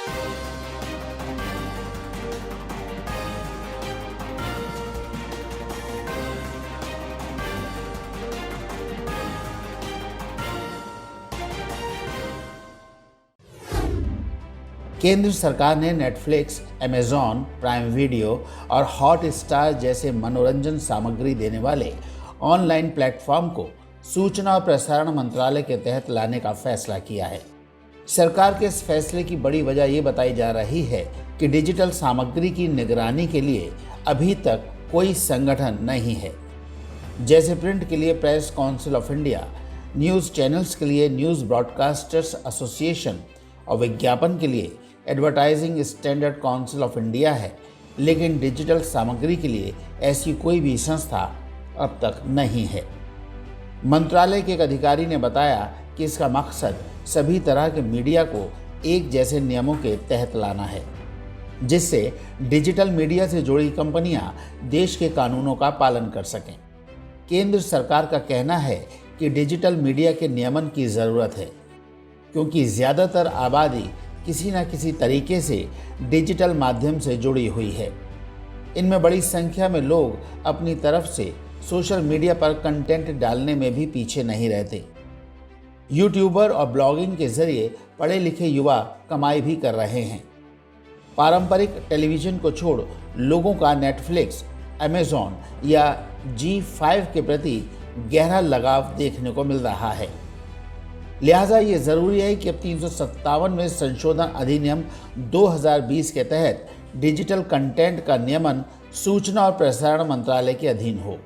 केंद्र सरकार ने नेटफ्लिक्स, अमेजॉन प्राइम वीडियो और हॉटस्टार जैसे मनोरंजन सामग्री देने वाले ऑनलाइन प्लेटफॉर्म को सूचना और प्रसारण मंत्रालय के तहत लाने का फैसला किया है। सरकार के इस फैसले की बड़ी वजह ये बताई जा रही है कि डिजिटल सामग्री की निगरानी के लिए अभी तक कोई संगठन नहीं है। जैसे प्रिंट के लिए press council of India, news channels के लिए न्यूज़ ब्रॉडकास्टर्स एसोसिएशन और विज्ञापन के लिए advertising standard council of India है, लेकिन डिजिटल सामग्री के लिए ऐसी कोई भी संस्था अब तक नहीं है। मंत्रालय के एक अधिकारी ने बताया कि इसका मकसद सभी तरह के मीडिया को एक जैसे नियमों के तहत लाना है, जिससे डिजिटल मीडिया से जुड़ी कंपनियां देश के कानूनों का पालन कर सकें। केंद्र सरकार का कहना है कि डिजिटल मीडिया के नियमन की ज़रूरत है, क्योंकि ज़्यादातर आबादी किसी न किसी तरीके से डिजिटल माध्यम से जुड़ी हुई है। इनमें बड़ी संख्या में लोग अपनी तरफ से सोशल मीडिया पर कंटेंट डालने में भी पीछे नहीं रहते। यूट्यूबर और ब्लॉगिंग के जरिए पढ़े लिखे युवा कमाई भी कर रहे हैं। पारंपरिक टेलीविज़न को छोड़ लोगों का नेटफ्लिक्स, अमेजॉन या G5 के प्रति गहरा लगाव देखने को मिल रहा है। लिहाजा ये ज़रूरी है कि अब 357वें संशोधन अधिनियम 2020 के तहत डिजिटल कंटेंट का नियमन सूचना और प्रसारण मंत्रालय के अधीन हो।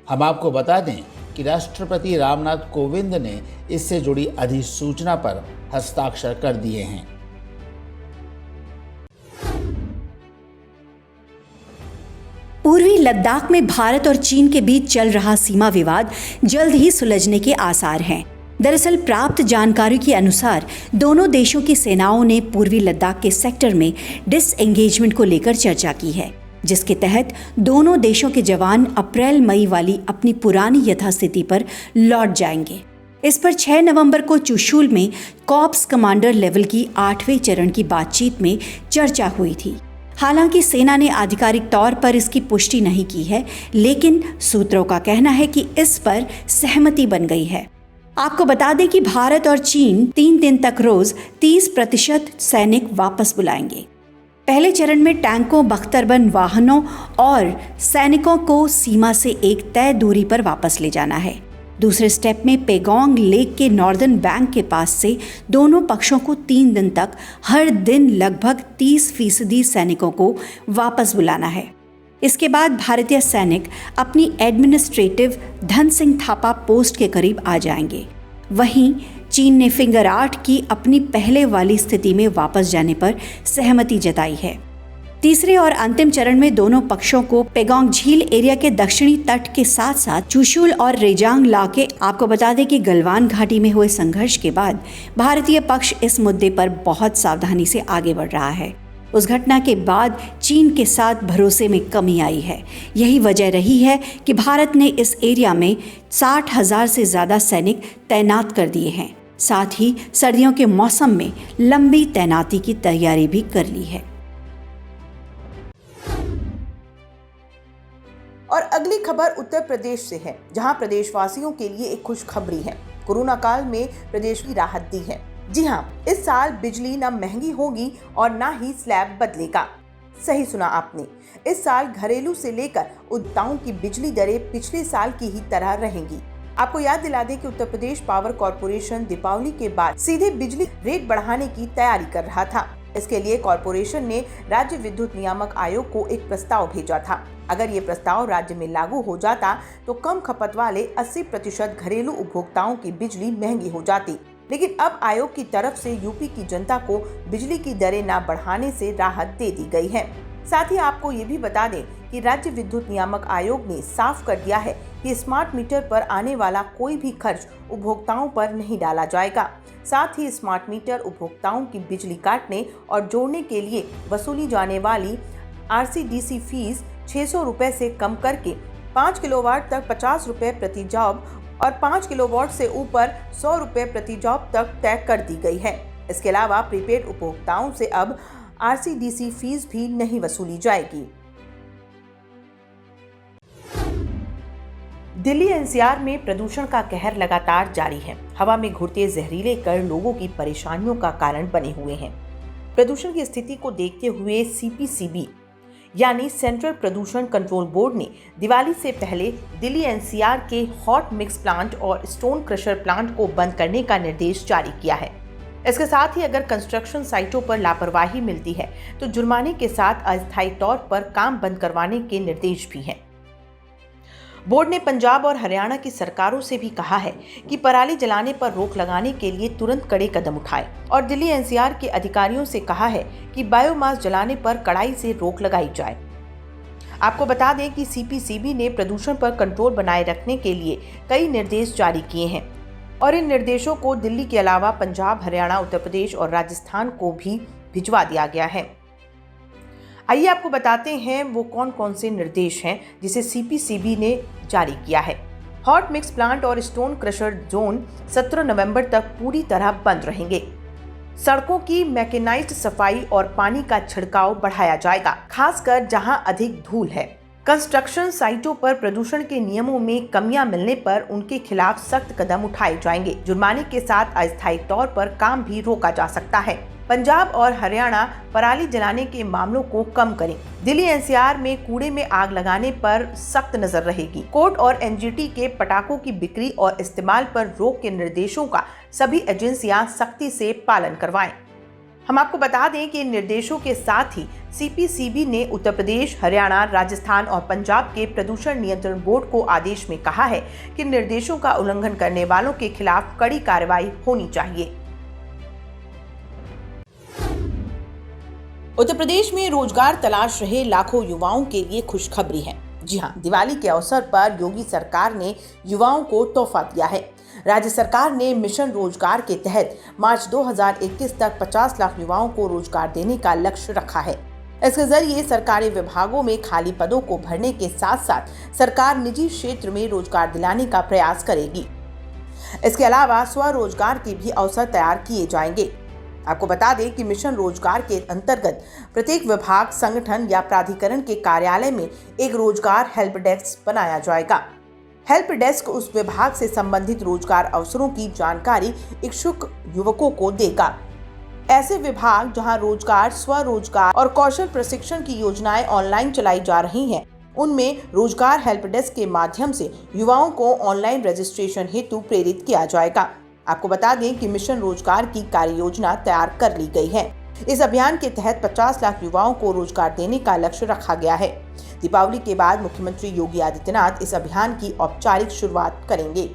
हम आपको बता दें कि राष्ट्रपति रामनाथ कोविंद ने इससे जुड़ी अधिसूचना पर हस्ताक्षर कर दिए हैं। पूर्वी लद्दाख में भारत और चीन के बीच चल रहा सीमा विवाद जल्द ही सुलझने के आसार हैं। दरअसल प्राप्त जानकारी के अनुसार दोनों देशों की सेनाओं ने पूर्वी लद्दाख के सेक्टर में डिसएंगेजमेंट को लेकर चर्चा की है, जिसके तहत दोनों देशों के जवान अप्रैल-मई वाली अपनी पुरानी यथास्थिति पर लौट जाएंगे। इस पर 6 नवंबर को चुशूल में कॉर्प्स कमांडर लेवल की 8वें चरण की बातचीत में चर्चा हुई थी। हालांकि सेना ने आधिकारिक तौर पर इसकी पुष्टि नहीं की है, लेकिन सूत्रों का कहना है कि इस पर सहमति बन गई है। आपको बता दें कि भारत और चीन 3 दिन तक रोज 30% सैनिक वापस बुलाएंगे। पहले चरण में टैंकों, बख्तरबंद वाहनों और सैनिकों को सीमा से एक तय दूरी पर वापस ले जाना है। दूसरे स्टेप में पेगोंग लेक के नॉर्दर्न बैंक के पास से दोनों पक्षों को 3 दिन तक हर दिन लगभग 30% सैनिकों को वापस बुलाना है। इसके बाद भारतीय सैनिक अपनी एडमिनिस्ट्रेटिव धन सिंह थापा पोस्ट के करीब आ जाएंगे। वहीं चीन ने फिंगर 8 की अपनी पहले वाली स्थिति में वापस जाने पर सहमति जताई है। तीसरे और अंतिम चरण में दोनों पक्षों को पेगोंग झील एरिया के दक्षिणी तट के साथ साथ चुशूल और रेजांग ला के आपको बता दें कि गलवान घाटी में हुए संघर्ष के बाद भारतीय पक्ष इस मुद्दे पर बहुत सावधानी से आगे बढ़ रहा है। उस घटना के बाद चीन के साथ भरोसे में कमी आई है। यही वजह रही है कि भारत ने इस एरिया में 60,000 से ज़्यादा सैनिक तैनात कर दिए हैं। साथ ही सर्दियों के मौसम में लंबी तैनाती की तैयारी भी कर ली है। और अगली खबर उत्तर प्रदेश से है, जहां प्रदेशवासियों के लिए एक खुशखबरी है। कोरोना काल में प्रदेश की राहत दी है। जी हां, इस साल बिजली न महंगी होगी और न ही स्लैब बदलेगा। सही सुना आपने। इस साल घरेलू से लेकर उपभोक्ताओं की बिजली दरें पिछले साल की ही तरह रहेंगी। आपको याद दिला दें कि उत्तर प्रदेश पावर कॉर्पोरेशन दीपावली के बाद सीधे बिजली रेट बढ़ाने की तैयारी कर रहा था। इसके लिए कॉर्पोरेशन ने राज्य विद्युत नियामक आयोग को एक प्रस्ताव भेजा था। अगर ये प्रस्ताव राज्य में लागू हो जाता तो कम खपत वाले 80% घरेलू उपभोक्ताओं की बिजली महंगी हो जाती। लेकिन अब आयोग की तरफ से यूपी की जनता को बिजली की दरें न बढ़ाने से राहत दे दी गई है। साथ ही आपको ये भी बता दें कि राज्य विद्युत नियामक आयोग ने साफ कर दिया है कि स्मार्ट मीटर पर आने वाला कोई भी खर्च उपभोक्ताओं पर नहीं डाला जाएगा। साथ ही स्मार्ट मीटर उपभोक्ताओं की बिजली काटने और जोड़ने के लिए वसूली जाने वाली RCDC फीस 600 रुपए से कम करके 5 किलोवाट तक 50 रुपए प्रति जॉब और 5 किलोवाट से ऊपर 100 रुपए प्रति जॉब तक तय कर दी गई है। इसके अलावा प्रीपेड उपभोक्ताओं से अब RCDC फीस भी नहीं वसूली जाएगी। दिल्ली NCR में प्रदूषण का कहर लगातार जारी है। हवा में घुलते जहरीले कण लोगों की परेशानियों का कारण बने हुए हैं। प्रदूषण की स्थिति को देखते हुए CPCB यानी सेंट्रल प्रदूषण कंट्रोल बोर्ड ने दिवाली से पहले दिल्ली NCR के हॉट मिक्स प्लांट और स्टोन क्रशर प्लांट को बंद करने का निर्देश जारी किया है। इसके साथ ही अगर कंस्ट्रक्शन साइटों पर लापरवाही मिलती है तो जुर्माने के साथ अस्थायी तौर पर काम बंद करवाने के निर्देश भी हैं। बोर्ड ने पंजाब और हरियाणा की सरकारों से भी कहा है कि पराली जलाने पर रोक लगाने के लिए तुरंत कड़े कदम उठाएं और दिल्ली NCR के अधिकारियों से कहा है कि बायोमास जलाने पर कड़ाई से रोक लगाई जाए। आपको बता दें कि CPCB ने प्रदूषण पर कंट्रोल बनाए रखने के लिए कई निर्देश जारी किए हैं और इन निर्देशों को दिल्ली के अलावा पंजाब, हरियाणा, उत्तर प्रदेश और राजस्थान को भी भिजवा दिया गया है। आइए आपको बताते हैं वो कौन कौन से निर्देश हैं जिसे CPCB ने जारी किया है। हॉट मिक्स प्लांट और स्टोन क्रशर जोन 17 नवंबर तक पूरी तरह बंद रहेंगे। सड़कों की मैकेनाइज्ड सफाई और पानी का छिड़काव बढ़ाया जाएगा, खासकर जहां अधिक धूल है। कंस्ट्रक्शन साइटों पर प्रदूषण के नियमों में कमियां मिलने पर उनके खिलाफ सख्त कदम उठाए जाएंगे। जुर्माने के साथ अस्थायी तौर पर काम भी रोका जा सकता है। पंजाब और हरियाणा पराली जलाने के मामलों को कम करें। दिल्ली NCR में कूड़े में आग लगाने पर सख्त नजर रहेगी। कोर्ट और NGT के पटाखों की बिक्री और इस्तेमाल पर रोक के निर्देशों का सभी एजेंसियां सख्ती से पालन करवाएं। हम आपको बता दें कि इन निर्देशों के साथ ही CPCB ने उत्तर प्रदेश, हरियाणा, राजस्थान और पंजाब के प्रदूषण नियंत्रण बोर्ड को आदेश में कहा है कि निर्देशों का उल्लंघन करने वालों के खिलाफ कड़ी कार्रवाई होनी चाहिए। उत्तर प्रदेश में रोजगार तलाश रहे लाखों युवाओं के लिए खुशखबरी है। जी हां, दिवाली के अवसर पर योगी सरकार ने युवाओं को तोहफा दिया है। राज्य सरकार ने मिशन रोजगार के तहत मार्च 2021 तक 50 लाख युवाओं को रोजगार देने का लक्ष्य रखा है। इसके जरिए सरकारी विभागों में खाली पदों को भरने के साथ साथ सरकार निजी क्षेत्र में रोजगार दिलाने का प्रयास करेगी। इसके अलावा स्वरोजगार के भी अवसर तैयार किए जाएंगे। आपको बता दें कि मिशन रोजगार के अंतर्गत प्रत्येक विभाग, संगठन या प्राधिकरण के कार्यालय में एक रोजगार हेल्प डेस्क बनाया जाएगा। हेल्प डेस्क उस विभाग से संबंधित रोजगार अवसरों की जानकारी इच्छुक युवकों को देगा। ऐसे विभाग जहां रोजगार, स्वरोजगार और कौशल प्रशिक्षण की योजनाएं ऑनलाइन चलाई जा रही हैं, उनमें रोजगार हेल्प डेस्क के माध्यम से युवाओं को ऑनलाइन रजिस्ट्रेशन हेतु प्रेरित किया जाएगा। आपको बता दें कि मिशन रोजगार की कार्य योजना तैयार कर ली गई है। इस अभियान के तहत 50 लाख युवाओं को रोजगार देने का लक्ष्य रखा गया है। दीपावली के बाद मुख्यमंत्री योगी आदित्यनाथ इस अभियान की औपचारिक शुरुआत करेंगे।